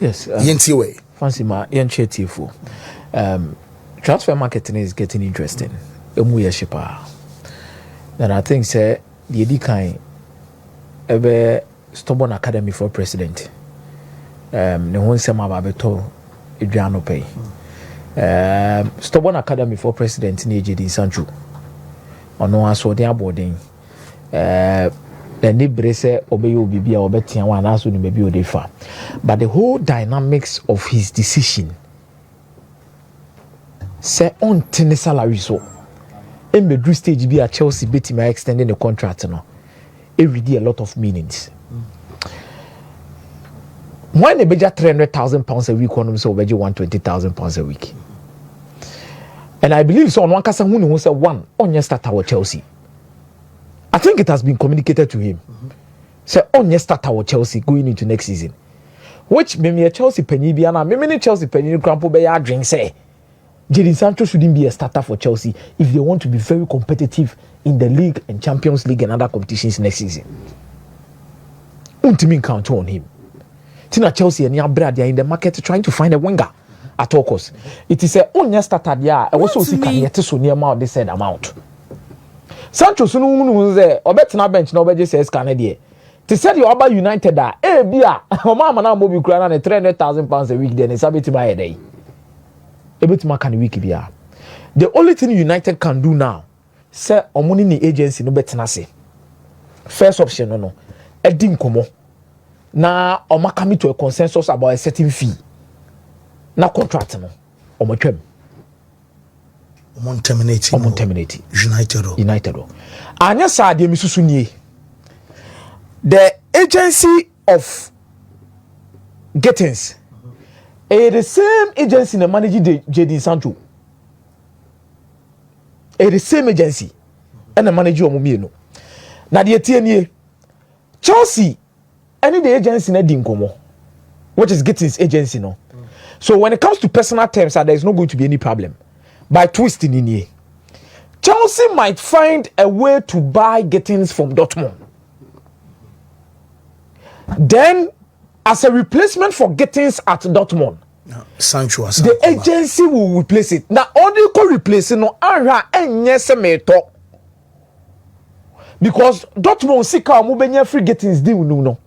Yes. Yenti way. Fancy ma yenche tifo. Transfer marketing is getting interesting. Emu yeshipa. And I think say the edikan ebe stubborn academy for president. Ne hon sema babeto Adriano pay. Stubborn academy for president ni Ejidi Sancho. Ono aso de abodin. Ni brese obey obibi a obetia wan aso ni bebi odefa. But the whole dynamics of his decision say on ten salary so in the stage be at Chelsea betting my extending the contract no it really a lot of meanings. When they budget £300,000 a week, one so budget £120,000 a week. And I believe so on one person who say one on your starter with Chelsea. I think it has been communicated to him. Say on your starter with Chelsea going into next season. Which maybe a Chelsea penny be an maybe Chelsea penny crampo be a drink say Jadon Sancho shouldn't be a starter for Chelsea if they want to be very competitive in the league and Champions League and other competitions next season. Ultimate count on him. Tina Chelsea and Brad are in the market trying to find a winger at all costs. It is a only starter there. I was also can yet so near amount they said amount. Sancho sunu there or better na bench no be says Canada. They said you about United that bia o mama na mo bi kura na £300,000 a week then it's about to buy a day. Ebetima can week bia. The only thing United can do now say omoni ni agency no better say. First option no. Edi nkomo. Na oma come to a consensus about a certain fee. Na contract no. Omo twem. Omo terminate. United. Anya sa de misusu nie. The agency of Gettins the same agency that manage Jadon Sancho. The same agency and the manager omumienu. Na the tie Chelsea any the agency na di nkomo which is Gettins agency no. So when it comes to personal terms there is not going to be any problem. By twisting in here, Chelsea might find a way to buy Gettins from Dortmund. Then, as a replacement for Gettins at Dortmund, Sancho the agency will replace it. Now, all they could replace it, no, because Dortmund sika mubenya free Gettins deal no.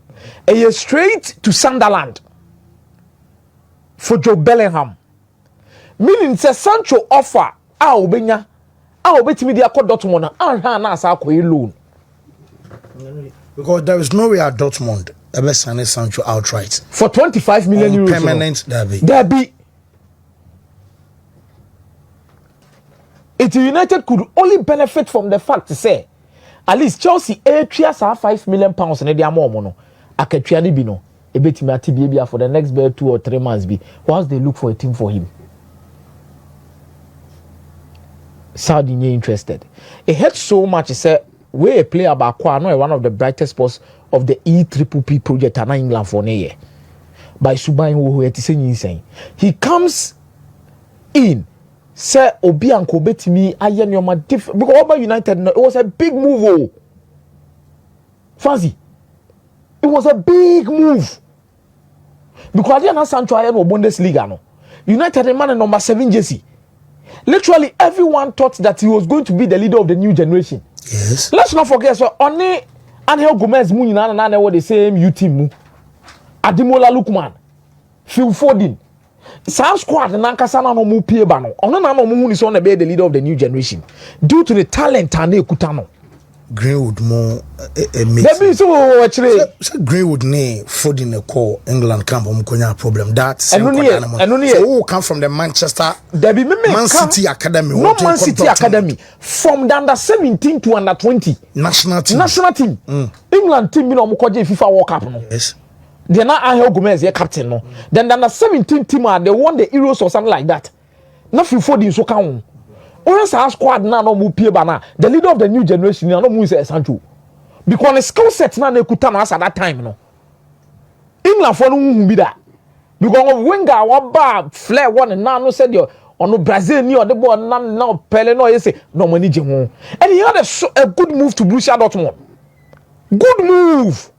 A straight to Sunderland for Joe Bellingham. Meaning say Sancho offer obenya obetimi dia ko Dortmund na asa akoyi loan. Because there is no way at Dortmund ever sign Sancho outright for 25 million euros permanent derby. It United could only benefit from the fact to say at least Chelsea £5 million na dia more no akatwa ni bi no ebetimi atibie bia for the next 2 or 3 months be whilst they look for a team for him. Saudi interested. It hurts so much. He said, we a player about one of the brightest spots of the EPPP project in England for near. By Subai who saying he comes in, say Obi and Kobeti me, I am different because Oba United it was a big move. Oh, Fancy, it was a big move because I didn't Sancho I no Bundesliga no. United man number 7 jersey. Literally, everyone thought that he was going to be the leader of the new generation. Yes. Let's not forget, so only Angel Gomez, Munina, were the same U team. Ademola Lookman, Phil Foden, Sam Squad, and Nankasana no mu Piebano. Onana is on the leader of the new generation due to the talent and Kutano. Greenwood more actually Greenwood ne Foden a call England camp omkonya problem that so who come from the Manchester Man City Academy Man City Academy from the under 17 to under 20 national team England team no omkoje FIFA World Cup no. Yes, they now Angel Gomez the captain no. Then the under 17 team they won the Euros or something like that. Now Phil Foden so can our squad now no mu pie bana. The leader of the new generation now no mu is Sancho. Because the skill set now they could turn us at that time no. England for no be that. Because winger one bar flare one and now no said you on no Brazil ni or the ball now Pele no you say no money jemo. And he had a good move to Borussia Dortmund. Good move.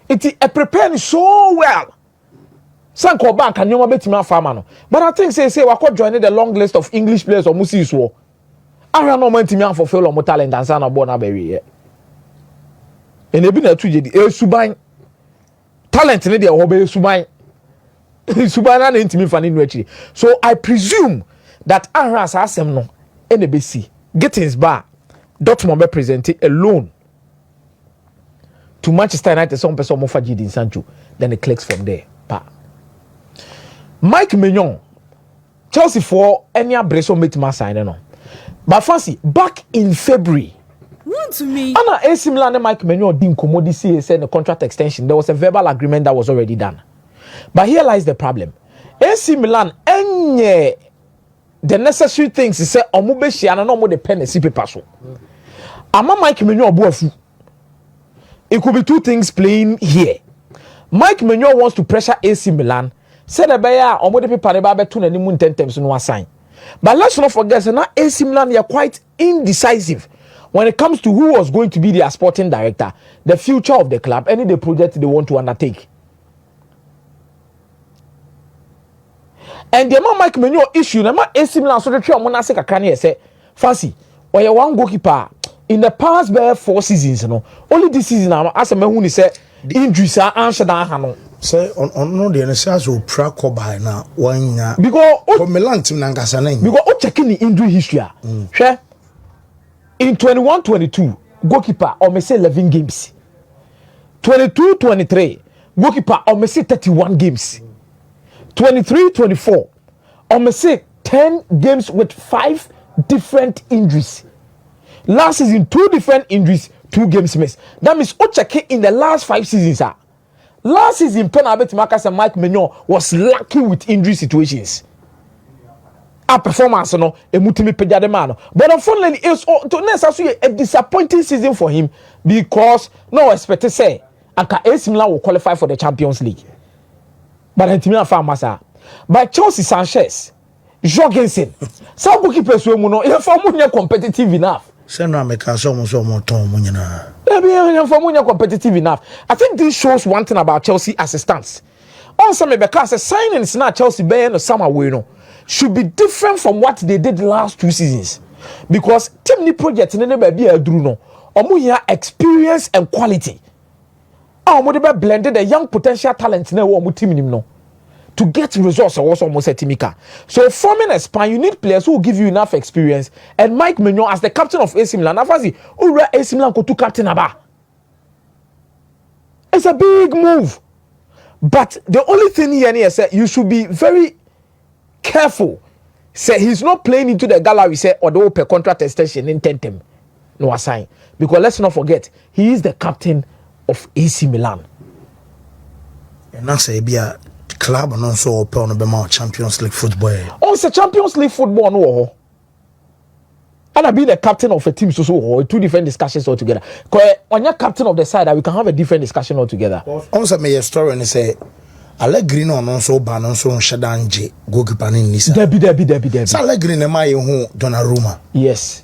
It prepared so well. Sancho bank and nyoma betimi afama no. But I think say we could join the long list of English players or musi so. Ara no man timi fulfill on talent and sana born abery. And ebi na tuje di suban talent ne dey obe suban. Suban na ntimi fa ne no akiri. So I presume that Ara asem no NBC Gittins bar Dortmund be presented a loan to Manchester United. Some person offer Jadon Sancho, then it clicks from there. Pa. Mike Maignan, Chelsea for any abrasion mate man sign no. But fancy back in February. What to me? Anna AC Milan and Mike Maignan didn't commodity say the contract extension. There was a verbal agreement that was already done. But here lies the problem. AC Milan any the necessary things is say omubeshia and no more the pen and paper so. Ama Mike Maignan obuafu. It could be two things playing here. Mike Maignan wants to pressure AC Milan. Said the bear or the people about between any moon 10 times no sign. But let's not forget that now AC Milan are quite indecisive when it comes to who was going to be their sporting director, the future of the club, any the project they want to undertake. And the man Mike Maignan issue, the man AC Milan so the three on one say fancy or you one goalkeeper in the past 4 seasons, no. Only this season as a man who say injuries are answered that say on no the NSS will praco by now one because Milan team nankasa because checking the injury history. Sure. In 21-22 goalkeeper or may say 11 games. 22-23 goalkeeper or may say 31 games. 23-24 or may say 10 games with 5 different injuries. Last season 2 different injuries, 2 games missed. That means Ochake in the last 5 seasons. Last season, Penabet Marcus and Mike Maignan was lucky with injury situations. A performance, no, a mutimi pejademano. But unfortunately, it's to a disappointing season for him because no expect to say AC Milan will qualify for the Champions League. But Antimina Farmasa. But Chelsea Sanchez, Jorgensen, some goalkeepers will no, if I'm competitive enough. Competitive enough. I think this shows one thing about Chelsea as a stance. Also, because a signing is not Chelsea Bayern or summer way no should be different from what they did the last 2 seasons. Because team ni project ne be a Bruno, omo here experience and quality. Omo dey blended the young potential talent na wo team nim no to get results also almost a timika. So forming a span, you need players who will give you enough experience. And Mike Maignan as the captain of AC Milan, Afazi, who AC Milan go to captain aba. It's a big move. But the only thing here is that you should be very careful. Say he's not playing into the gallery, say, or the open contract extension in 10 no assign. Because let's not forget, he is the captain of AC Milan. And that's a club and also open on Champions League football. Oh, it's a Champions League football, no. And I've been a captain of a team, so 2 different discussions altogether. Because when you're captain of the side, we can have a different discussion altogether. Also, my story and say, Allegri no also ban on so Shadanje goalkeeper in Nisa. Debbie. So Allegri ne ma who Donnarumma. Yes,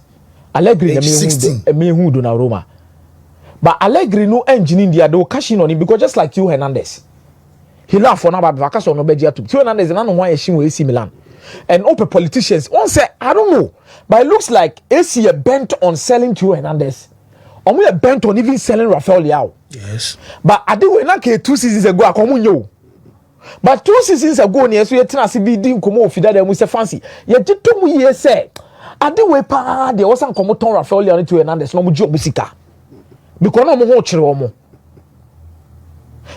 Allegri ne me who Donnarumma. But Allegri no engine in there, they will cash in on him because just like Theo Hernandez. He laughed for now, but Vacas on Obedia to Theo Hernandez and I don't know why she AC Milan. And open politicians, one say, I don't know. But it looks like AC are bent on selling Theo Hernandez. Or we are bent on even selling Rafael Leao. Yes. But I did when I came 2 seasons ago, I come on you. But 2 seasons ago, near so you turn to be doing come off that we say fancy. You did 2 years say. I did we pa there was some come on Rafael Leao to Hernandez, no more job bisika. Because no more chiro.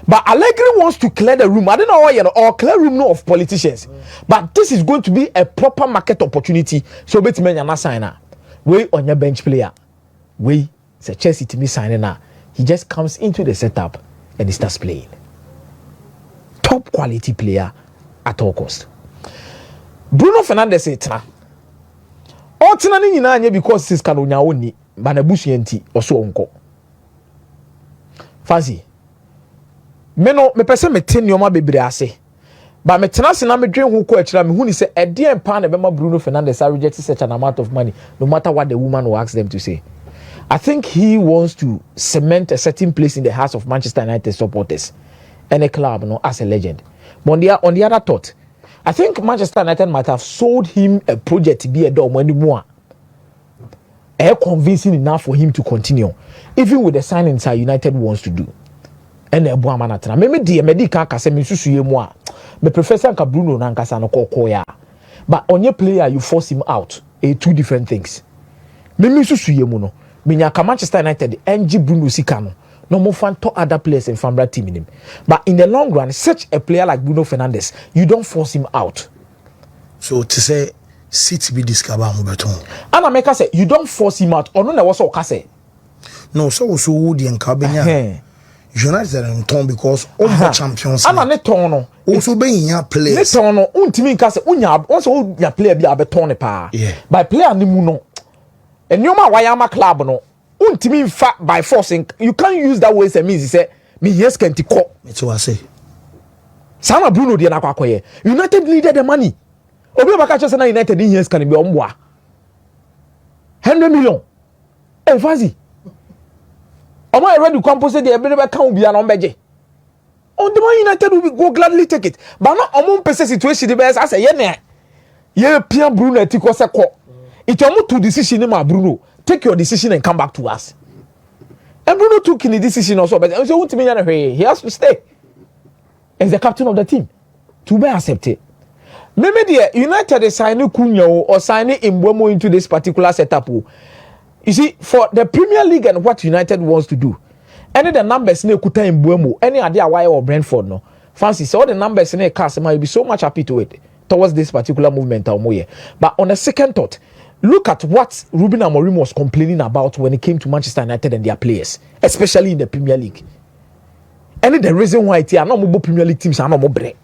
But Allegri wants to clear the room. I don't know why or clear room no of politicians. But this is going to be a proper market opportunity. So bet me na signer. We on your bench player. We say Chelsea to me signing now. He just comes into the setup and he starts playing. Top quality player at all cost. Bruno Fernandes etna. Otna ni nyina anye because sis kan onya woni ba na busu enti oso onko. Fancy. Me pese me ten nyoma bebre ase. But me tena se na me dwen hu ko akira me hu ni se ede empa na be ma Bruno Fernandes reject such an amount of money no matter what the woman will ask them to say. I think he wants to cement a certain place in the hearts of Manchester United supporters and a club, as a legend. But on the other thought, I think Manchester United might have sold him a project to be a dog when more. Convincing enough for him to continue, even with the signings that United wants to do. And the boy manatana. Maybe the medical kase me susu ye moi. Me Professor Bruno nankasa no koya. But on your player, you force him out. Two different things. Me susu ye no. Me nyaka Manchester United NG Bruno Sikano. No more fan to other players in Fambra team in him. But in the long run, such a player like Bruno Fernandes, you don't force him out. So to say. Sit be discover beton. And I make say you don't force him out. Or no, there was all say. No, so Woody and Cabenya. United and Tom because all champions. And I tono. Also being your player. Let's tono. Untimi kase unya. Also your player be a beton pa. Yeah. By player ni muno. And you ma wayama club no. Untimi fa by forcing. You can't use that way. Say means say me yes can ti ko. It's what I say. Sama Bruno di na kwakoye. United needed the money. Obi baka chose na United in years can be omwa 100 million. Eh fancy. Omo I ready to compose the ebe kan obi an ombeje. On the Man United will go gladly take it. But not omo pese situation the best as ye na. Ye pia Bruno etiko se ko. It omo to decision ma Bruno. Take your decision and come back to us. And Bruno took in the decision also but so won't me na he has to stay. As the captain of the team to be accepted. Maybe the United is signing Cunha or signing Mbeumo into this particular setup. You see, for the Premier League and what United wants to do, any the numbers ne kuta Mbeumo, any idea why or Brentford no. Fancy, so all the numbers in a cast might be so much happy to it towards this particular movement. But on a second thought, look at what Ruben Amorim was complaining about when it came to Manchester United and their players, especially in the Premier League. Any the reason why it are not more Premier League teams are not more break.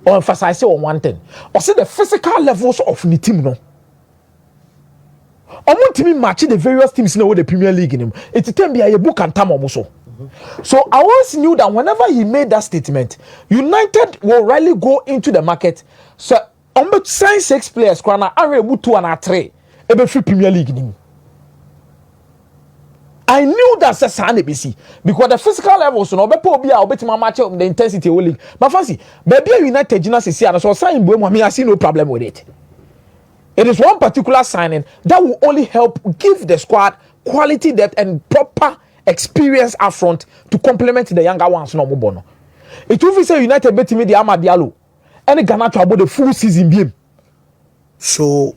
Or emphasize on one thing. Or say the physical levels of the team no. Or want to match the various teams in the Premier League in him. It's time be a book and time also. So I always knew that whenever he made that statement, United will really go into the market. So on sign 6 players, Krana are able to and 3 every free Premier League in him. I knew that's a sign ABC because the physical levels no be po bia obeti ma match the intensity of league. But fancy, baby United Gina say and so sign Mbeumo me I see no problem with it. It is one particular signing that will only help give the squad quality depth and proper experience up front to complement the younger ones no more bono. It will say United bet me the Amad Diallo and Ghana to about the full season game. So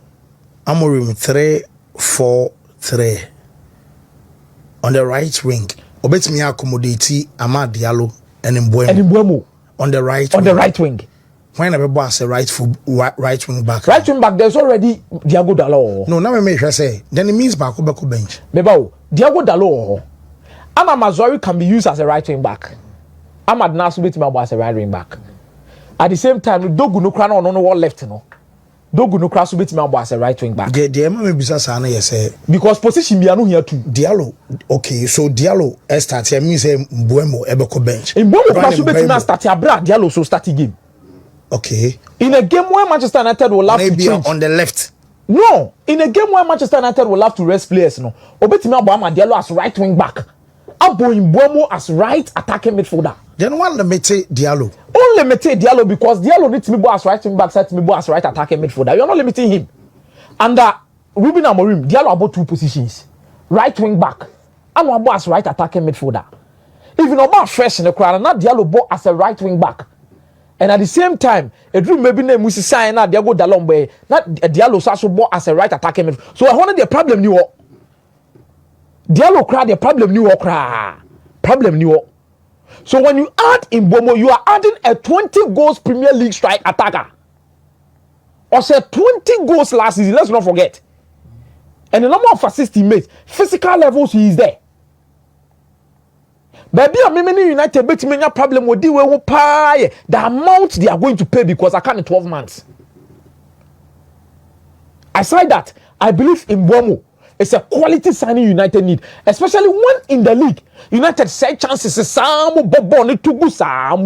Amorim 3-4-3. On the right wing, obetimi accommodate Amad Diallo and Mbeumo. On the right. On the right wing. When a boss a right wing back. Right wing back. There's already Diago Dalot. No, now me say. Then it means back bench. Bebao Diago Dalot. Ama Mazori can be used as a right wing back. Amad Nasu betimi as a right wing back. At the same time, Dogu no crown on one left no. Dogu no cross bit me as a right wing back. The me bisa sana say because position be anu here too. Diallo, okay, so Diallo start here means say Mbeumo ebeko bench. Mbeumo cross bit me start abra Diallo so start game. Okay. In a game where Manchester United will have maybe to change on the left. No, in a game where Manchester United will have to rest players no. Obetimi Amad Diallo as right wing back. Abo Mbeumo as right attacking midfielder. Then one limit Diallo. Only limited Diallo because Diallo needs to be as right wing back, set to be as right attacking midfielder. You're not limiting him. Under Ruben Amorim, Diallo about 2 positions. Right wing back. And one as right attacking midfielder. Even about fresh in the crowd, not Diallo as a right wing back. And at the same time, a dream maybe name we sign now Diago Dalombe, not Diallo also as a right attacking midfielder. So I wanted the problem new. Diallo crowd the problem new problem new. So when you add Mbeumo, you are adding a 20 goals Premier League strike attacker. Or say 20 goals last season, let's not forget. And the number of assists he made, physical levels he is there. Baby, I'm United bet me a problem with the amount they are going to pay because I can't in 12 months. Aside that, I believe in Mbeumo. It's a quality signing United need, especially when in the league. United say chances some botugusa.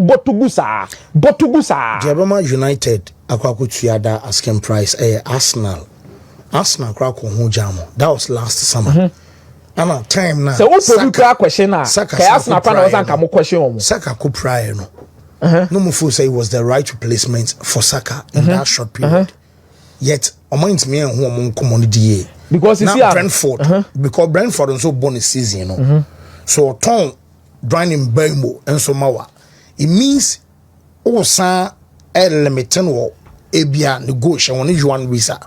Diabama United akwakutuada asking price Arsenal crack on jamo. That was last summer. And time now. So what question now? Arsenal was question. Saka ko prior no. no more say it was the right replacement for Saka in that short period. Yet, amongst me and who among common because you see Brentford, because Brentford also born a season, you know. So Tom Brian Mbemo and so Mawa. It means san limited or ebia negotiation on one visa.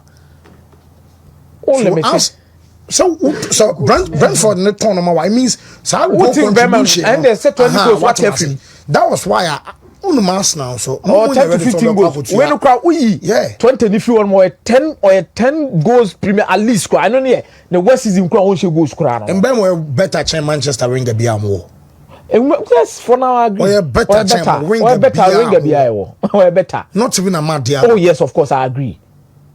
So Brentford ne turn Mawa. It means so contribution and they said 20 goals what that was why I on mass now so 10 to 15 goals when you crowd yeah 20 if you want more 10 or 10 goals premier at least I know the West season crowd won't goals crowd and Mbemo better than Manchester ring the more. Yes, for now I agree. Or better not even a mad deal. Oh yes, of course I agree.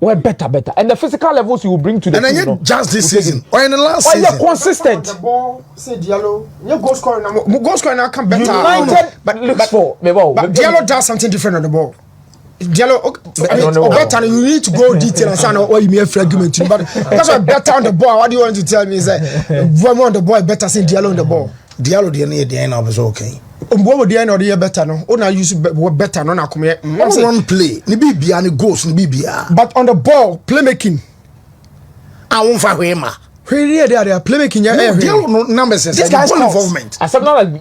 Well, better, and the physical levels you will bring to the team. And then just this season or in the last season. You're consistent. The ball, say Diallo, your goal scoring now come better. United, but Diallo does something different on the ball. Diallo, better. You need to go detail and say what you mean fragment. But that's why better on the ball. What do you want to tell me is that one on the ball better say Diallo on the ball. Diallo the end was okay. What the end of the year better no? Ona use better no na come here. One play, ni bibia ni goals ni bibia. But on the ball, playmaking. I won't find him. Really, they are playmaking. No numbers. This guy's goal involvement. I said not what's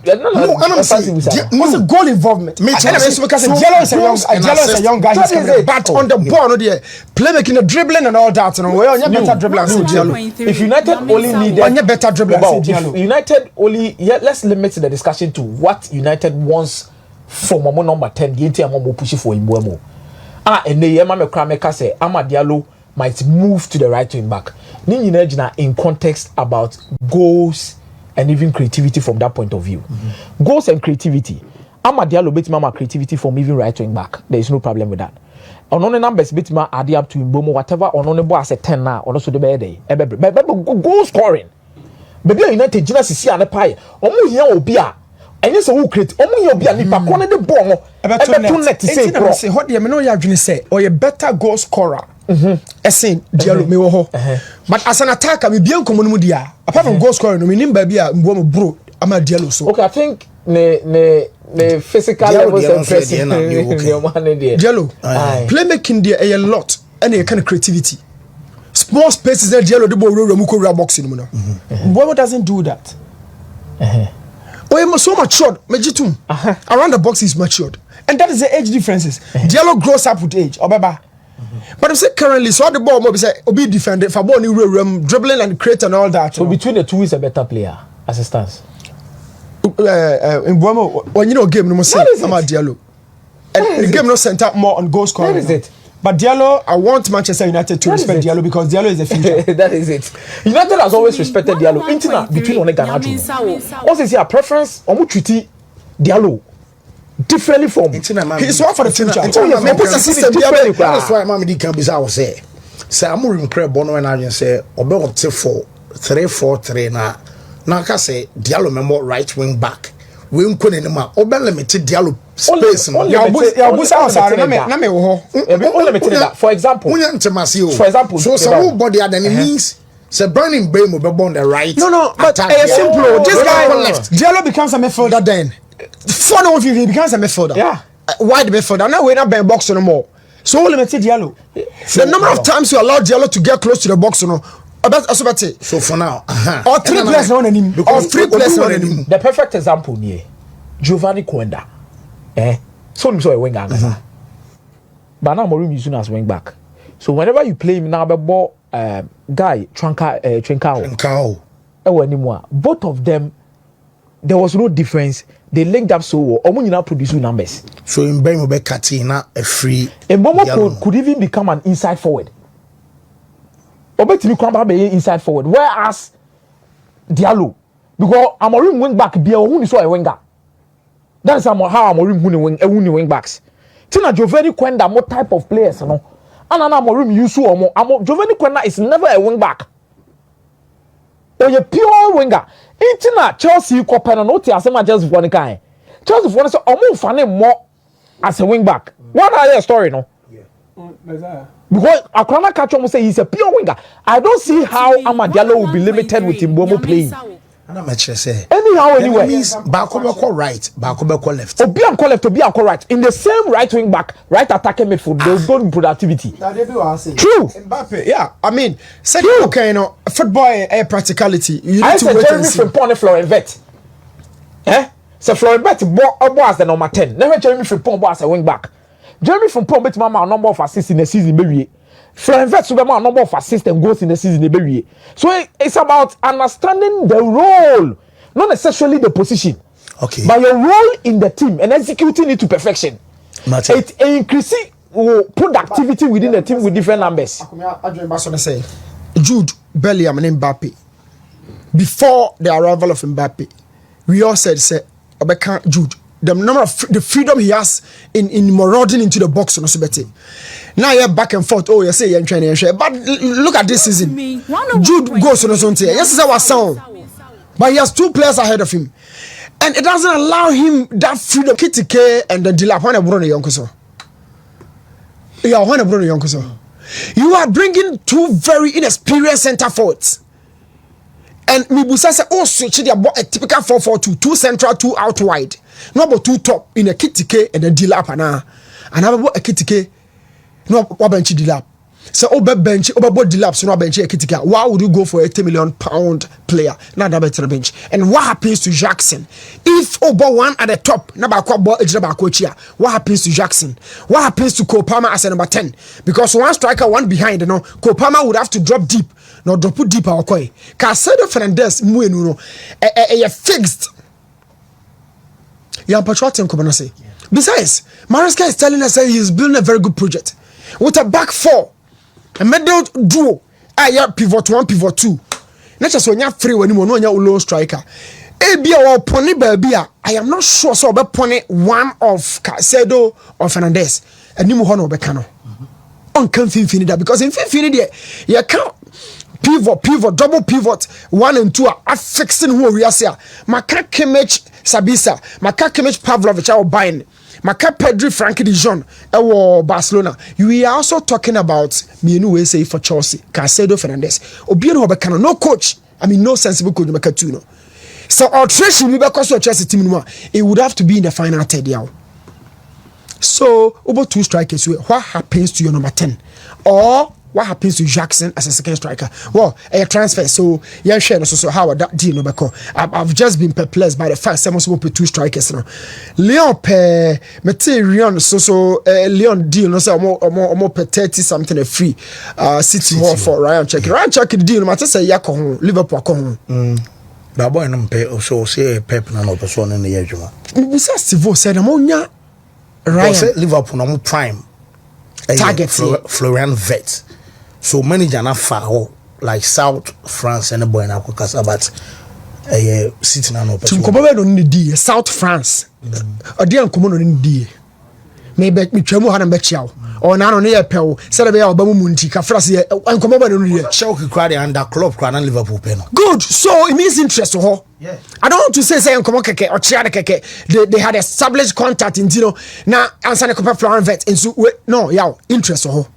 the goal involvement? Because Diallo is a young guy. But on the ball, no there playmaking, the dribbling and all that. No, well, you better dribbling. If United only needed better dribbling, United only let's limit the discussion to what United wants from Momo number 10. The ATM Momo push for Imbuemo. And the Yema Mekrameka say Amad Diallo might move to the right wing back. In context about goals and even creativity from that point of view. Goals and creativity. Amad Diallo bet mama creativity from even right wing back. There is no problem with that. On the numbers bet ma add up to Mbomo whatever on the boy as a 10 now or also the day. Goal scoring. Baby United Gina Sisi and a pie. Omu here obia. And yes, who create omu here obia nipa kone de ball. Ebe net to say what the no ya dwene say or a better goal scorer. Essay Diallo me wo ho. But as an attacker we be enkomo mu dia. Apart from goal scoring, we nim ba bia Mbomo bro Amad Diallo so. Okay, I think the physical levels and pressing Diallo playmaking there a lot and a kind of creativity. Small spaces there Diallo the ball roll boxing no. Mbomo doesn't do that. So matured, around the box is matured, and that is the age differences. Diallo grows up with age, Obaba. But I'm saying currently, so the ball maybe say obi defender for ball new dribbling and create and all that. So between the two is a better player as it stands. In Buemo, when you know game no more say Amad Diallo, and the game no center more on goal scoring. That is it. But Diallo, I want Manchester United to respect Diallo because Diallo is the future. That is it. United has always respected Diallo. Intina between Onega and Arjun. Also, see a preference on treaty Diallo differently from. He's one for the future. That's why Mamadi can be our say. Say I'm more incredible. Bono and Arjun say Obe opte for 3-4-3 na. Now I say Diallo member right wing back. We unko nenema Obe limited Diallo space no. For example, so somebody that means say Brandon Mbemo be on the right. No, but simple. This guy left. Diallo becomes a midfielder then. For no he becomes a midfielder. Yeah. Wide midfielder. Now we're not buying box no more. So limited Diallo. The number of times you allow Diallo to get close to the box no. So for now, or 3 players on him, or 3 players on him. The perfect example here, Giovanni Quenda. So a winger, but now Morim using as wing back. So whenever you play him now, the ball guy Trincao, anymore. Both of them, there was no difference. They linked up so well. Omo now produce numbers. So in Mbemo be Katina a free. Mbemo could even become an inside forward. Obetimi kwamba be inside forward, whereas Diallo, because Amorim wing back be who is so a winger. That is how Amorim wing backs. Tina Giovanni Quenda more type of players, no. And Amorim use Giovanni Quenda is never a wing back. Or a pure winger. Tina Chelsea Copena no tia sema just one kind. Chelsea for so Omo fane more as a wing back. What are your story no? Because Akrana Kacho say he's a pure winger. I don't see how Amad Diallo will be limited with Mbemo playing. I'm not sure say. Anyhow, anyway. Means Bakobeko right, Bakobeko left. Obi and left, Obi and right. In the same right wing back, right attacking midfield, they'll go in productivity. True. Mbappe, yeah. I mean, okay, you know, football a practicality. You need I to said wait Jeremy and see. Frimpong and Florian Wirtz. So Florian Wirtz bought as the number 10. Never Jeremy Frimpong bought as a wing back. Jeremy Frimpong bet mama a number of assists in the season, baby. Florian Wirtz will be a number of assists and goals in the season, baby. So it's about understanding the role, not necessarily the position. Okay. But your role in the team and executing it to perfection. It increasing productivity within the team with different numbers. Jude Bellingham and Mbappe. Before the arrival of Mbappe, we all said, Obeka Jude, the number of the freedom he has in marauding into the box on Osubete. Now you're back and forth. Oh, you say you're trying to share, but look at this season. Jude goes on his own. Yes, it's our sound, but he has 2 players ahead of him, and it doesn't allow him that freedom. Kitty K and the Dilap when Bruno Yonkoso. Yeah, when Bruno Yonkoso. You are bringing 2 very inexperienced centre forwards. And Mibusa said, oh, switch it, a typical 4-4-2, 2 central, 2 out wide. No, but 2 top in a kitty K and a deal up and I have a kitty K. No, what bench deal up. So, over bench, over deal up, so no bench a kitty K. Why would you go for a £10 million player? Not that better bench. And what happens to Jackson? If over one at the top, what happens to Jackson? What happens to Kopama as a number 10? Because one striker, one behind, you know, Kopama would have to drop deep. No, drop deep our koi. Bruno Fernandes, no, fixed. You're patriotic, say. Besides, Maresca is telling us that he's building a very good project with a back 4, a middle duo. Pivot 1, pivot 2. Not just when you're free when you know you're low striker. Or Pony Baby, I am not sure so about Pony one of Casedo or Fernandes and Nimu Hono Becano. On Finfinida because in Finfinida, you can't. Pivot, double pivot, 1 and 2 are fixing who we are here. Maka Kimmich Sabisa, Maka Kimmich Pavlovich, our buying, Maka Pedri Frankie de Jong, our Barcelona. We are also talking about me new say for Chelsea, Casedo Fernandes. Obiano Becano, no coach. I mean, no sensible coach, Macatuno. So, our treasury, because of Chelsea team, it would have to be in the final third year. So, over 2 strikers, what happens to your number 10? Or what happens to Jackson as a second striker? Well, a transfer. So, yeah, share so how that deal no because I've just been perplexed by the fact someone supposed to put 2 strikers now. Leon per Leon Leon deal no say more per 30 something a free City Hall for Ryan Check. Ryan Check the deal no matter say yakko Liverpool ko That boy no pay so say Pep na no person in the edjuma. We say Steve said amonya Ryan Liverpool no prime target Florian Wirtz. So manager na foul like South France and the boy na kokasa but City na no person. Tinkoba no need South France. Odi ankomo no need. Maybe me twemu ha na bechiaw. Or na no ne pew. Say be ya obamu munti ka France ankomo ba no need. Chelsea crowd under club crowd and Liverpool pen. Good. So it means interest ho. Yeah. I don't want to say ankomo keke or chia keke. They had established contact in na answer na Copa Florent vet and so no, yeah, interest ho.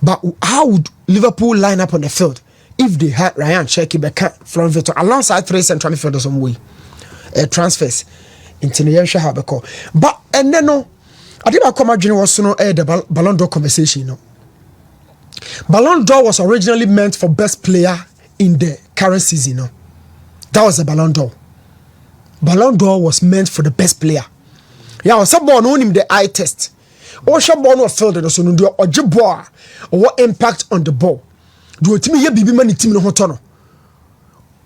But how would Liverpool line up on the field if they had Ryan Cherky Becca from Victor alongside 3 central midfielders some way? Transfers into the Habeko. But and then no, I think I come out was the Ballon d'Or conversation. No, Ballon d'Or was originally meant for best player in the current season. No, that was the Ballon d'Or. Ballon d'Or was meant for the best player. Yeah, someone on him the eye test. Or Shabon of field so no do or jibwa or what impact on the ball. Do it to me, be many team in hotono.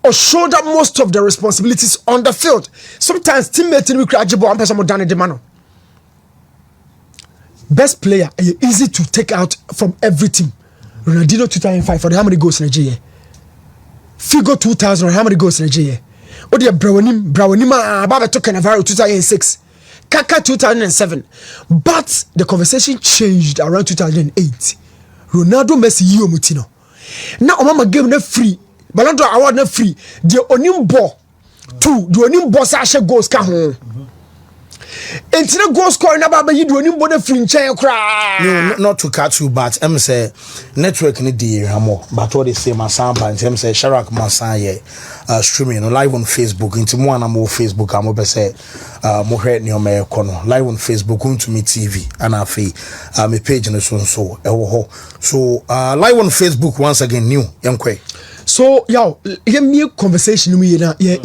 Or shoulder most of the responsibilities on the field. Sometimes teammates will cry jibwa and person done the mano. Best player easy to take out from every team. Ronaldinho 2005 for how many goals in a year? Figo 2000 how many goals in a year? Or the Brawanima Baba took an Navarro 2006. Kaka 2007, but the conversation changed around 2008. Ronaldo, Messi, Yo Mutino. Now, Mama game not free. Ballon d'Or award not free. The onim ball 2, the onim ball Sasha goes come home. Entina goal scoring na baba yi do oni mbona free nchen kra. No, not to cut you, but say network ni di hamo. But what they say masamba and say Sharak Masan streaming live on Facebook. Into mo na mo Facebook amo be say mo hret ni o me kono live on Facebook to me TV and afi me page no so so live on Facebook once again new yankwe. So yo ye me conversation mu ye na ye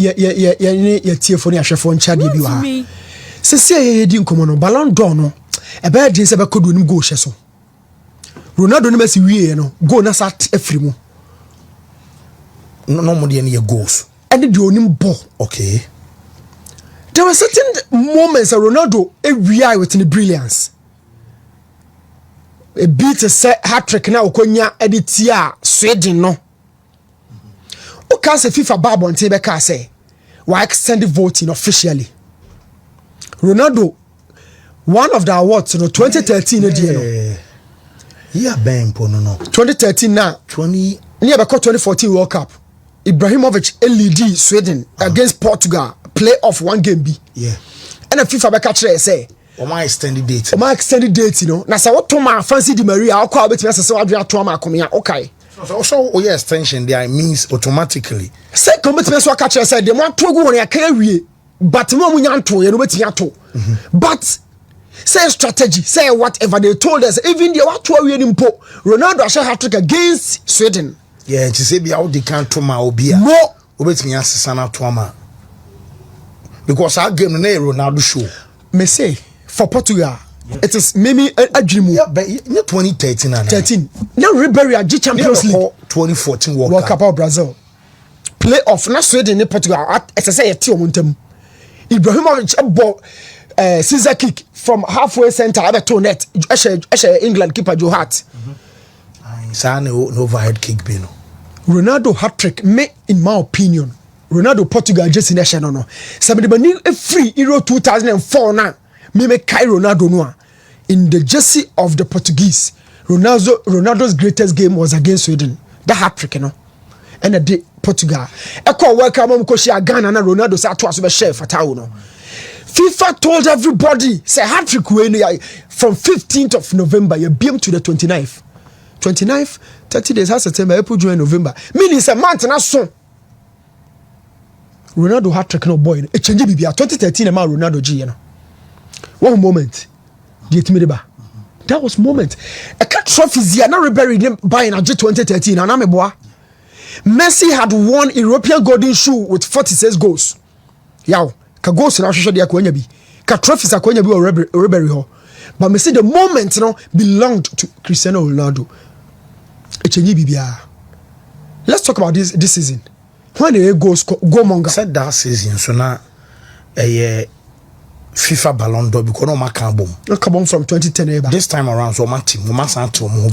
tie fo ni ahwefo ncha de bi wa. Sese ye di nkomo no Ballon d'Or no e be din se be kodo nim goal hye so. Ronaldo no masi wie no goal na sat afri mu. No more than your goals. And the onim ball. Okay. There were certain moments that Ronaldo every within the brilliance. A beat a set hat trick now Okonya editia Sweden no. Okay, say FIFA Ballon and Tebeka say why extend the voting officially. Ronaldo, one of the awards, 2013 Yeah, Ben no. 2013 now. 2014 World Cup. Ibrahimovic LED Sweden against Portugal. Play-off one game B. Yeah. And the FIFA back say. My extended date. My extended date, you know. Now, so what to my fancy Di Maria? I'll call it. So I do to my coming. Okay. So yeah, extension there means automatically. Say commitment. So I catch. I said the more to go on your career. But more munyanto, you know what you but say strategy, say whatever they told us. Even the what we impo Ronaldo actually hat trick against Sweden. Yeah, to say be out the can't ma obia. No, obet me asana to because our game na Ronaldo show. Me say for Portugal, it is maybe a dream. Yeah, but 2013 and 13. Now Ribery a Champions League 2014 World Cup of Brazil. Playoff na Sweden in Portugal. As I say, a team montem. Ibrahimovic ball scissor kick from halfway center at the net. England keeper Joe Hart. No overhead kick bino. Ronaldo hat trick me in my opinion. Ronaldo Portugal just in the channel no. Somebody bani a free Euro 2004 now. Me Kai Ronaldo no. In the jersey of the Portuguese, Ronaldo's greatest game was against Sweden. That hat trick, you know. And a day Portugal. Eko welcome on Koshia Ghana na Ronaldo sa to aso be share fatao no. FIFA told everybody say hat trick from 15th of November you beam to the 29th. 29th 30 days has September April June November. Meaning a month na so. Ronaldo hat trick no boy. E change bibia 2013 e ma Ronaldo G no. One moment. That was moment. A cat trophies here na Ribery buying a G 2013 and I'm a boy. Messi had won European Golden Shoe with 46 goals. Yow, ka goals na hwehwe de akwanya bi. Ka trophies akwanya bi o Ribery ho. But Messi the moment no belonged to Cristiano Ronaldo. Echenyi bibia. Let's talk about this season. When the go monga said that season so na FIFA Ballon d'Or because no makabom. No kabom from 2010 this time around so my team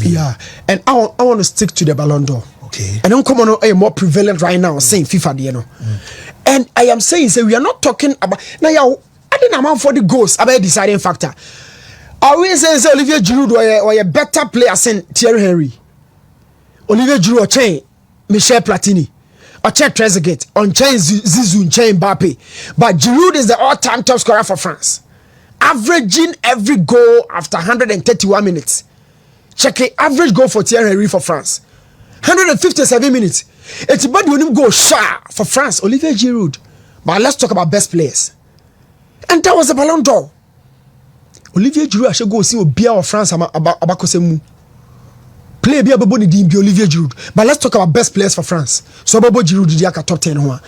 yeah. And I want to stick to the Ballon d'Or. Okay. And don't come on a more prevalent right now saying FIFA, you know. And I am saying we are not talking about now. I didn't amount for the goals about deciding factor. Are we saying Olivier Giroud or a better player than Thierry Henry? Olivier Giroud or chain Michel Platini or Check Trezeguet on chain Zizou chain Mbappe. But Giroud is the all-time top scorer for France, averaging every goal after 131 minutes. Check the average goal for Thierry Henry for France. 157 minutes. It's about when go sharp for France, Olivier Giroud. But let's talk about best players. And that was the Ballon d'Or. Olivier Giroud actually go see Obia of France about Kosemu. Play Bia Bobo ni Dimbi Olivier Giroud. But let's talk about best players for France. So Bobo Giroud did yaka top 10 one.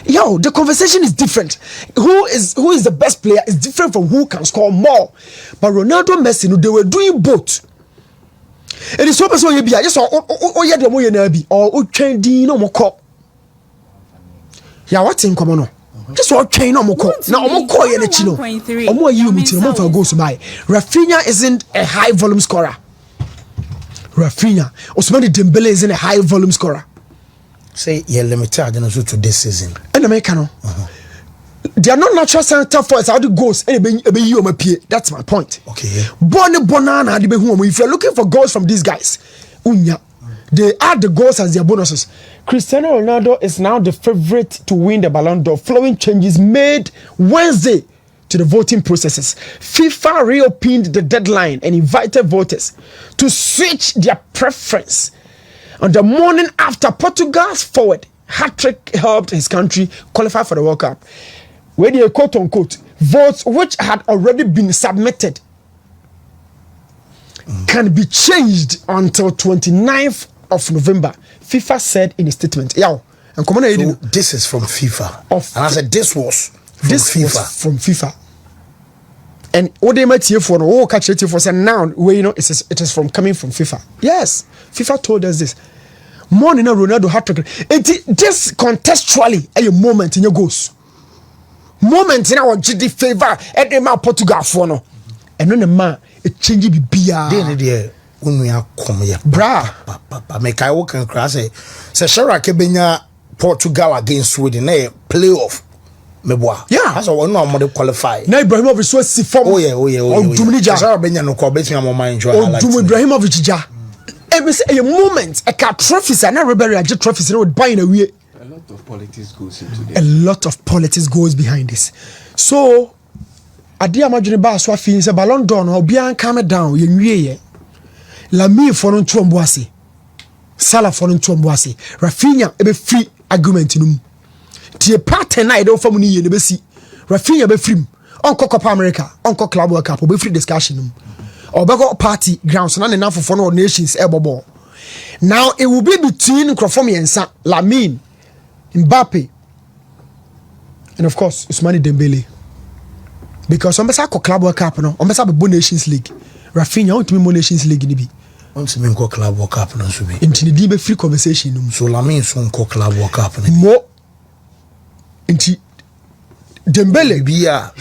Yo, the conversation is different. Who is the best player is different from who can score more. But Ronaldo, Messi, no, they were doing both. It is so person you be just yeah the moye na bi or train din no moko. Yeah, what in common no? Just what train no moko. Now moko ye na chi no. Omo ayi omuti no fa goals by. Rafinha isn't a high volume scorer. Rafinha, Ousmane Dembele isn't a high volume scorer. Say you're limited to this season. And America no. They are not natural center forwards. How the goals? That's my point. Okay. Banana. If you're looking for goals from these guys, they add the goals as their bonuses. Cristiano Ronaldo is now the favorite to win the Ballon d'Or. Following changes made Wednesday to the voting processes, FIFA reopened the deadline and invited voters to switch their preference. On the morning after, Portugal's forward hat-trick helped his country qualify for the World Cup, where the quote-unquote votes which had already been submitted can be changed until 29th of November, FIFA said in a statement. And come on, so this is from FIFA. And I said this was from FIFA. And what they might hear for no catch it for say now where you know it is from coming from FIFA. Yes, FIFA told us this. More than a Ronaldo hat-trick. It just contextually a moment in your goals. Moment in our GD favor at the man Portugal for no. And then the man it change be bia. Then when we are come here. Bra. Make I walk and crash say Shara Kebenya Portugal against Sweden playoff. Meboa. Yeah. That's all no more qualify. Na Ibrahimovic so si form. Oh yeah. Dumuni Shara Benya no ko betimi amoma enjoy highlight. Ibrahimovic ja. Every say a moment a car trophies and everybody get trophies would buy in a way. A lot of politics goes into this. A lot of politics goes behind this. So adia imagine ba so afin say Ballon d'Or no obian calm down ye nwie ye. Lami for no ntombo ase. Salah for no ntombo ase. Rafinha e be free argument no mu. Tie pattern na e don fam ni ye ne be si. Rafinha be free. Onko Copa America, onko Club World Cup, be free discussion no mu. Obego party grounds na enough for no nations ebobo. Now it will be between Krofomi and Lamine, Mbappe, and of course Ousmane Dembele. Because on besa Club World Cup no, on besa be Nations League. Rafinha want to be Nations League ni bi. On to me Club World Cup no so bi. Inti di be free conversation no. So Lamine so Club World Cup ni. Mo inti Dembele bia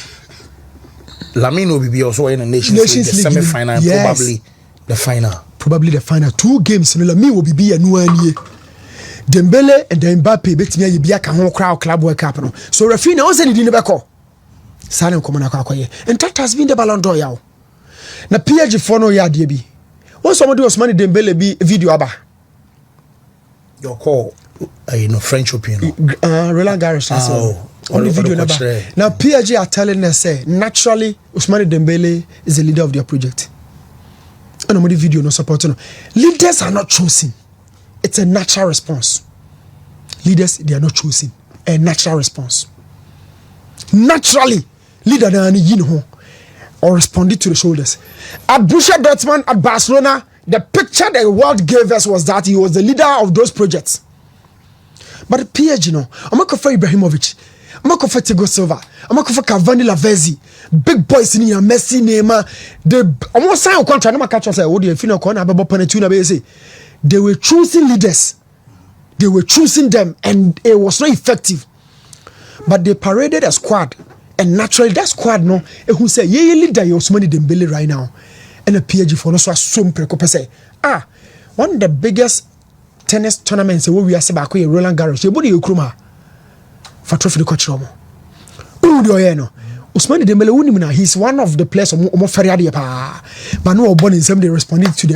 Lamine will be also in the Nations League, the semi-final, yes. Probably the final. Probably the final. 2 games. Lamine will be a new one year. Dembele and then Mbappe bet me be a crowd Club World Cup. So Rafinha also didn't never call. Silent common akoye. And that has been the Ballon d'Or yaw. Na PSG for no ya de bi. When somebody was money Dembele be video aba. Your call French opinion. Roland Garros. On the video number. Now PSG are telling us say naturally Ousmane Dembele is the leader of their project. And on the video no support no. Leaders are not chosen. It's a natural response. Leaders they are not chosen. A natural response. Naturally, leader than you or responded to the shoulders. At Borussia Dortmund at Barcelona, the picture the world gave us was that he was the leader of those projects. But PSG no, I'm not for Ibrahimovic. I'm not for Thiago Silva. I'm not for Cavani Lavezzi. Big boys in here, Messi, Neymar. They almost sign a contract. I'm not catch us. Oh, they feel no corner. They were choosing leaders. They were choosing them, and it was not effective. But they paraded a squad, and naturally that squad no, who say yeah leader Ousmane Dembele right now, and the PSG for no so assume say one of the biggest tennis tournaments we are saying Roland Garros. You body Ukruma. For trophy the coach Romo. Ousmane Dembele he's one of the players omo Ferrari pa. But no born in some they responding to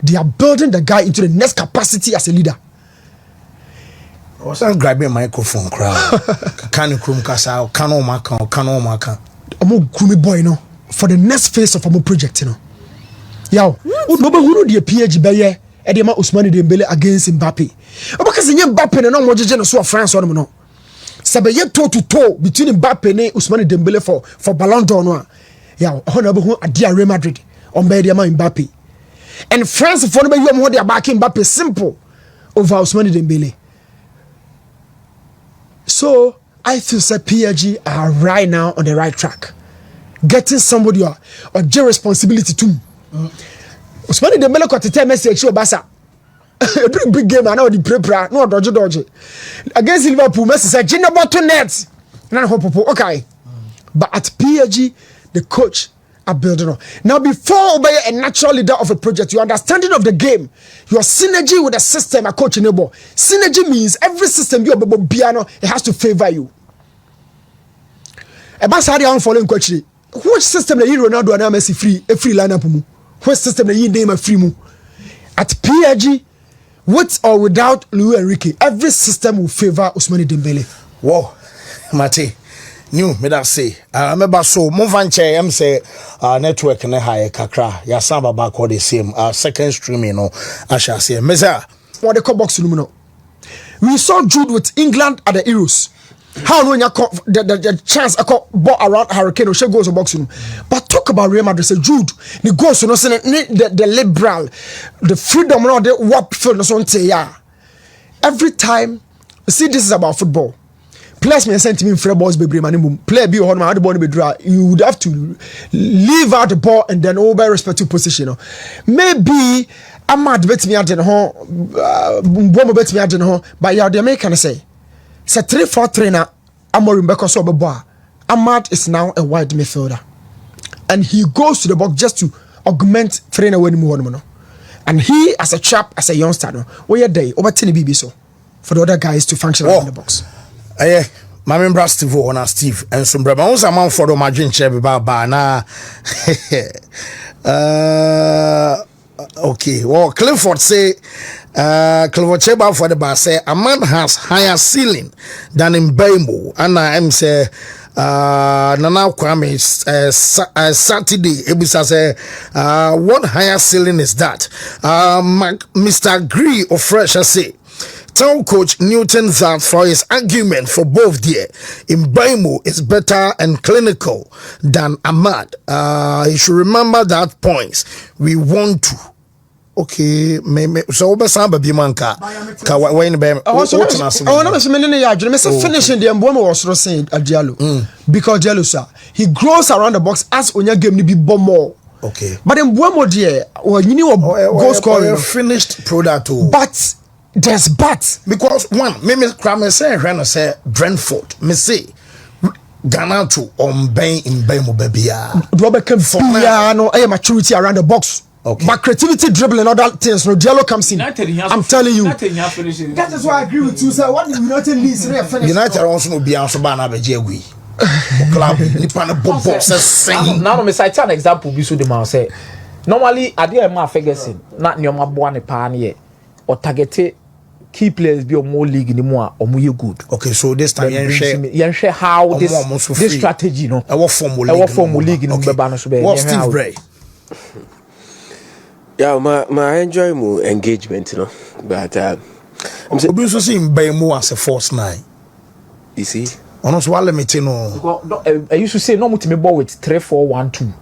they are building the guy into the next capacity as a leader. I was grabbing a microphone crowd. Can krum kasa kano maka omo grumi boy no for the next phase of our project no. Yaw, no be who the PSG be ye e dey ma Ousmane Dembele against Mbappe. Obaka se nye Mbappe na mo jeje no so France on no. Sabaye toe to toe between Mbappe and Ousmane Dembele for Ballon d'Or no. Yeah, honorable adia Real Madrid on be dey ma Mbappe. And France for no be you dey backing Mbappe simple over Ousmane Dembele. So I feel that PSG are right now on the right track. Getting somebody or their responsibility too. Ousmane Dembele got to tell Messi show Barca. A big game and now the prepare no dodge against Liverpool. Messi said Gina bottom net. Okay. But at PSG the coach are building on. Now before obey a natural leader of a project, your understanding of the game, your synergy with the system a coach enable. Synergy means every system you obey piano it has to favor you. A basari on following coach. Which system that you Ronaldo and Messi free lineup mu? Which system that you name a free mu? At PSG, with or without Luis Enrique, every system will favor Ousmane Dembele. Whoa, Mate, new me that say remember so move and chair am say network ne high kakra ya samba back all the same second stream you know I shall say meza what the box no we saw Jude with England at the Euros. How no the chance I call ball around Hurricane or she goes to boxing. But talk about Real Madrid. Say Jude, the goes no say the liberal, the freedom no the what feel no say yeah. Every time, see this is about football. Players may send to me free balls be man play be on my ball be draw. You would have to leave out the ball and then over respective position. Maybe Ahmad bet me at the home, Bomo bet me at the home, but yeah, the American say. It's a 3-4-3 now. Amorim because of the bar. Ahmad is now a wide midfielder, and he goes to the box just to augment trainer when more. And he, as a chap, as a youngster, where day over 10 BB so for the other guys to function in the box. My member Steve on Steve and some brother was a man for the margin chair about na. Okay, well, Clifford say, Clifford Cheba for the bar say a man has higher ceiling than in Bamo, and I am say, Nana Kwame, Saturday, Ebisa say, what higher ceiling is that? Mr. Gree of Fresh say, tell Coach Newton that for his argument for both there, in Bamo is better and clinical than Ahmad. He should remember that points we want to. Okay, so Obasamba Bimanka. Finishing the Mbomo was saying at Diallo. Because Diallo, sir, he grows around the box as on your game to be more. Okay. But in Mbomo, dear, well, you knew a goal scoring finished product. But there's but. Because one, me Kramer say Brentford, me say Ghana to Bain in Bamo Babia. Robert can no maturity around the box. Okay. But creativity, dribbling, and other things, no Diallo comes in. I'm telling you. That is why I agree with you, sir. What the United leads United also will be answered by another Jegui. Club, Nippon boxes. Now, I'm cite an example. Bisu de man say, normally, I dear ma Ferguson, not near my boy pioneer or targeted key players be more league anymore or more good. Okay, so this time you share how this strategy, no, our formal league in What Steve Bray. Yeah, my enjoy more engagement, you know. But I'm also seeing Bamo as a force 9. You see, honestly, what let me tell you. I used to say no me ball with 3-4-1-2.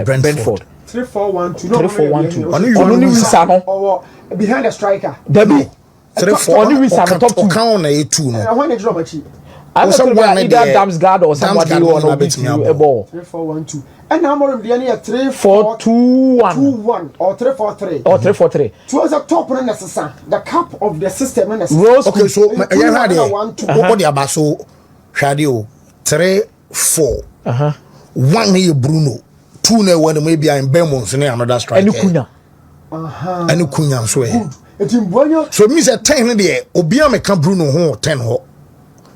Brentford. 3-4-1-2. 3-4-1-2. Or behind the striker. Debbie. 3-4-1-2. Count a 2. When they drop a cheap. I was either Damsgaard or somebody who want to beat you a ball. 3-4-1-2. And now more than 3-4-2-1 or 3-4-3 or 3-4-3. Towards the top of the cap of the system. Rose. Okay, so I had what the abaso shadio 3-4. 1 here Bruno. 2 ne when maybe I'm Belmont and another striker. And Kunya. And Kunya so. So means a 10 there. Obia me can Bruno ho 10 ho.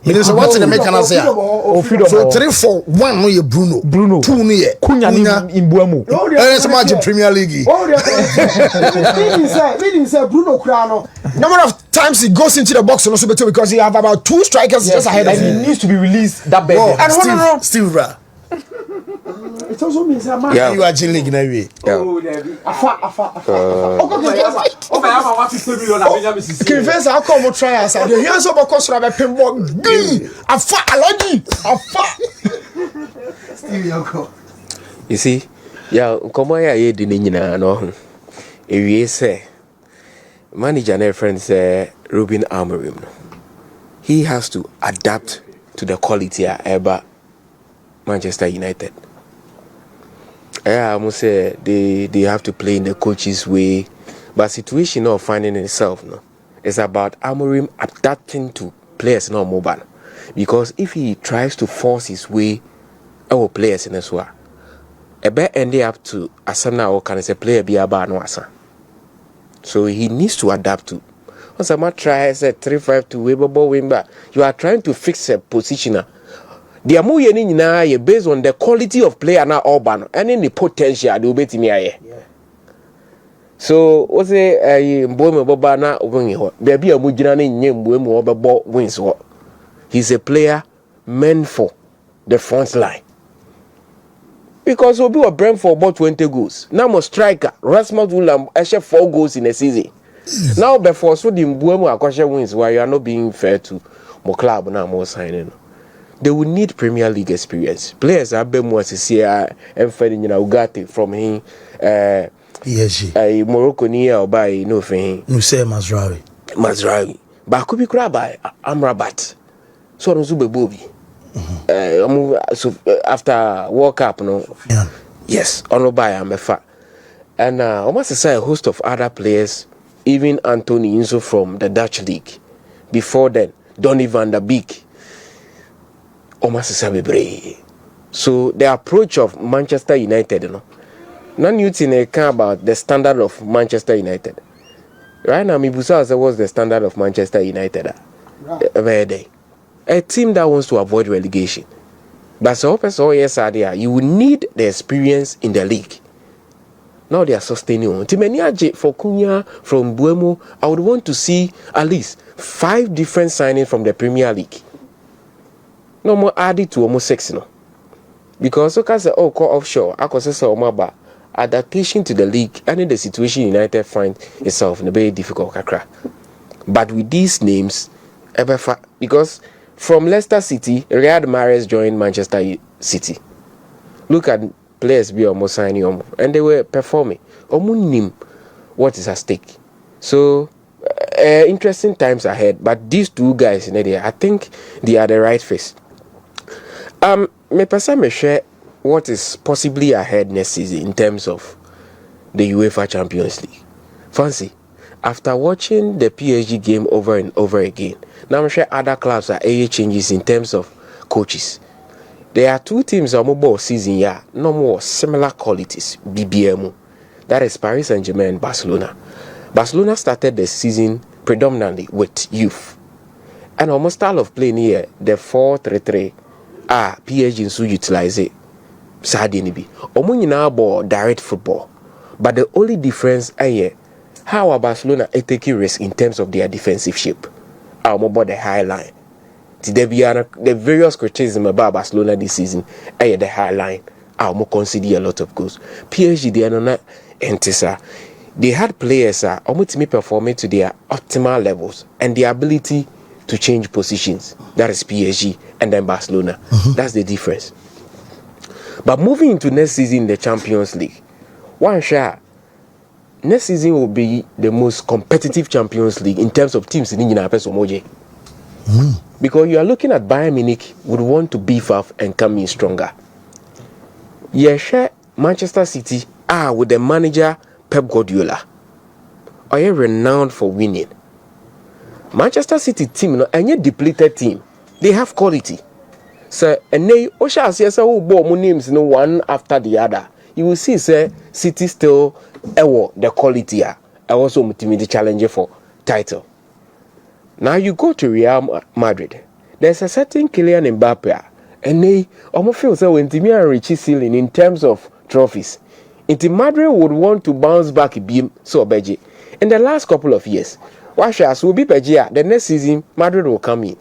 Means what's the mechanic say? So 3-4-1 no ye Bruno. 2 no ye Kunya in Buemo. It's a Premier League. Meaning say Bruno Crano. Number of times he goes into the box also better because he have about 2 strikers just ahead and he needs to be released that bad. And Steve Bra. It also means that man you are Jin League in a way. Confess how come try us and the hands of a cost of a pinball. you see, yeah, come on, I didn't know. If you say, manager and friend say, Ruben Amorim, he has to adapt to the quality of Manchester United. I must say they have to play in the coach's way, but situation of finding itself no, it's about Amorim adapting to players no mobile, because if he tries to force his way, our players in as well, a bet ending up to Asana or can say player be about no asa. So he needs to adapt to. Once a man tries a 3-5 to Weber wing back, you are trying to fix a positioner. The amu ye ni na ye based on the quality of player na urban and in the potential they obey me aye. So what's a mbomo baba na win ho. Baby amu gina ni nye mbomo obebo wins ho. He's a player meant for the front line. Because we'll be a Brentford bought 20 goals. Now my striker, Rasmus William, actually 4 goals in a season. Now before so the Mbuemo Akosha wins, why you are not being fair to my club now more signing. They will need Premier League experience. Players have been more to see and Ferdinand Ugarte from him. Morocco near or by no for him. You say Mazraoui. But could be crab by Amrabat. So on Zube Bobby. So after World Cup, no. Yeah. Yes, on by Amefa. And almost say a host of other players, even Anthony Inzo from the Dutch league. Before then, Donny van der Beek. Almost say so the approach of Manchester United, you know. Man Utd care about the standard of Manchester United. Right now, Mibusa was the standard of Manchester United. Right. A team that wants to avoid relegation. But so yes, you will need the experience in the league. Now they are sustaining on. Timeniaje for Cunha from Buemo, I would want to see at least 5 different signings from the Premier League. No more added to almost 6 no. Because so can say call offshore, I can say about adaptation to the league and the situation United find itself in a very difficult kakra. But with these names, because from Leicester City, Riyad Mahrez joined Manchester City. Look at players be almost signing and they were performing. Omunim what is at stake. So interesting times ahead. But these 2 guys in there, I think they are the right face. Me person me share what is possibly ahead next season in terms of the UEFA Champions League. Fancy, after watching the PSG game over and over again, now I'm sure other clubs are changes in terms of coaches. There are 2 teams on mobile season no more similar qualities. BBM, that is Paris Saint-Germain and Barcelona. Barcelona started the season predominantly with youth, and almost style of playing here, the 4-3-3. PSG so utilize it. Sadly, be nyina ball direct football, but the only difference is how are Barcelona taking risk in terms of their defensive shape. About the high line. The various criticism about Barcelona this season is the high line. Consider a lot of goals. PSG they are not entesa. They had players almost performing to their optimal levels and the ability to change positions. That is PSG and then Barcelona. That's the difference. But moving into next season in the Champions League, one shot. Next season will be the most competitive Champions League in terms of teams in India. Because you are looking at Bayern Munich would want to beef up and come in stronger. Manchester City with the manager Pep Guardiola are renowned for winning. Manchester City team and depleted team, they have quality. So and they names one after the other. You will see City still the quality also the challenger for title. Now you go to Real Madrid. There's a certain Kylian Mbappe and they almost feel so when Timmy and Richie ceiling in terms of trophies. Into Madrid would want to bounce back beam so Beji. In the last couple of years, Washas will be Beji. The next season, Madrid will come in.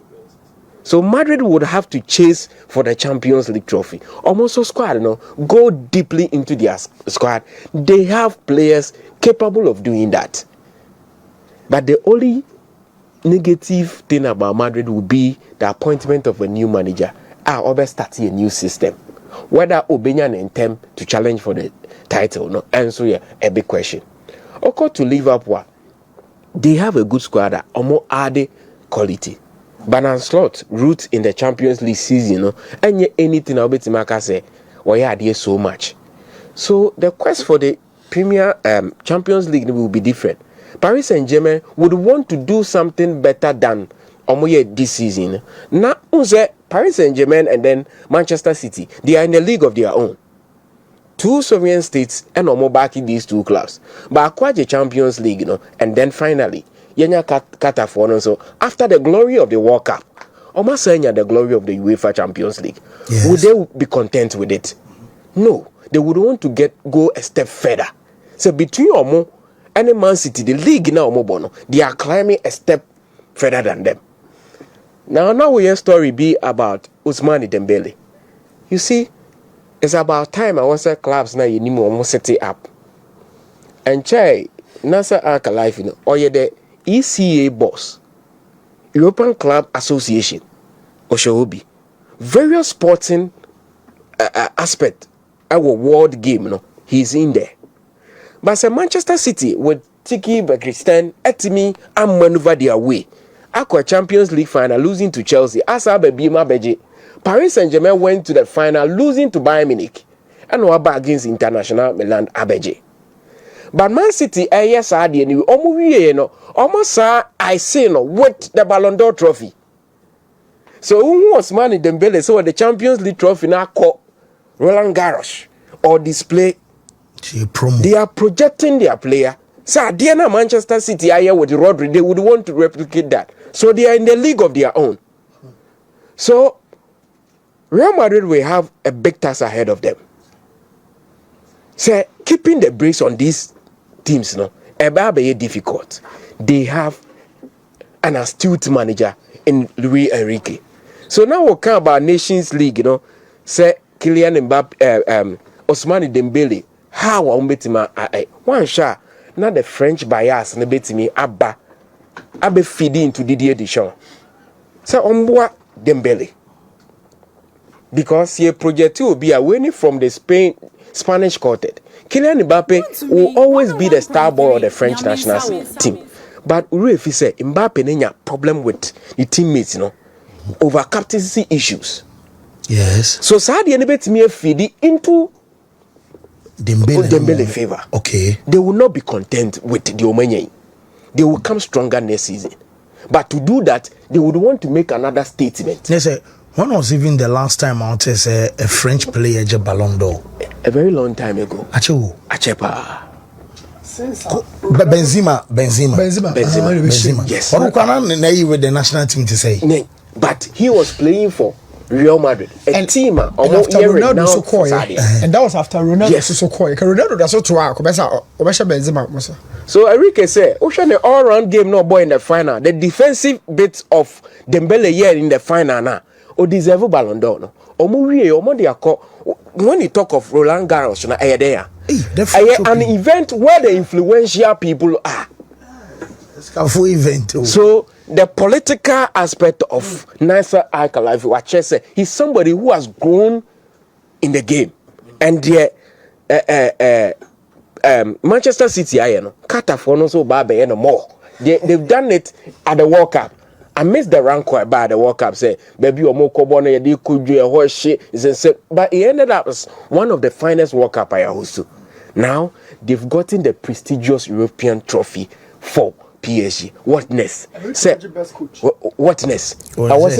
So Madrid would have to chase for the Champions League trophy. Almost so squad, go deeply into their squad. They have players capable of doing that. But the only negative thing about Madrid will be the appointment of a new manager. Always starting a new system. Whether Obenyan attempt to challenge for the title, no answer a big question. According to Liverpool, they have a good squad, more added quality. Banan slot route in the Champions League season, and anything I'll be to make say, why are there so much? So the quest for the Premier Champions League will be different. Paris Saint-Germain would want to do something better than this season. Now, Paris Saint-Germain and then Manchester City, they are in a league of their own. 2 sovereign states and backing these 2 clubs. But acquired the Champions League, and then finally, so after the glory of the World Cup, almost saying the glory of the UEFA Champions League, yes. Would they be content with it? No, they would want to go a step further. So between Omo and Man City, the league now Omo, they are climbing a step further than them. Now we hear story be about Ousmane Dembele. you see, it's about time I was at clubs now. You need more set it up. And chai, Nasa Arca Life, or you the ECA boss, European Club Association, Oshobi, various sporting aspect, our world game, he's in there. But say Manchester City with Tiki Bakistan, Etimi, and maneuver their way. Aqua Champions League final losing to Chelsea. Asa Bebima Beji. Paris Saint-Germain went to the final losing to Bayern Munich. And were against International Milan Abeje. But Man City, yes, I did. Almost I say no with the Ballon d'Or trophy. So who was Ousmane Dembele? So the Champions League trophy now called Roland Garros or display. They are projecting their player. So Diana Manchester City are here with Rodri. They would want to replicate that. So they are in the league of their own. So Real Madrid will have a big task ahead of them. So keeping the brakes on these teams, it's difficult. They have an astute manager in Luis Enrique. So now we'll come about Nations League, say Kylian Mbappe, Ousmane Dembele. How I bet me one shot. Now the French bias and bet me Abba feed into Didier Deschamps. So Omboa Dembele. Because he project will be away from the Spanish quartet. Kylian Mbappe will always be the star boy of the French national team. But if you say Mbappe nenya problem with the teammates, over captaincy issues. Yes. So Saudi and bet me feed into Dembele favor. Okay. They will not be content with the Omanye. They will come stronger next season. But to do that, they would want to make another statement. Yes, sir. When was even the last time I want a French player get Ballon d'Or? A very long time ago. Achepa. Benzema. Yes. What with the national team to say? But he was playing for Real Madrid, a team after Ronaldo so quiet, and that was after Ronaldo so quiet. Ronaldo that's so Benzema. So Enrique said, "Ocean the all-round game, no boy in the final. The defensive bit of Dembele here in the final now, or deserve Ballon d'Or. No, when you talk of Roland Garros, na there, an event where the influential people are. Full event. So the political aspect of Nasser Al-Khelaifi, what I say, he's somebody who has grown in the game, and Manchester City, Catafon so bad no more. They've done it at the World Cup. I missed the rank by the World Cup. Say, baby, or more cobona, you could do a horse shit. But he ended up as one of the finest World Cup I hosted. Now they've gotten the prestigious European trophy for PSG. What next? Say, what next? I was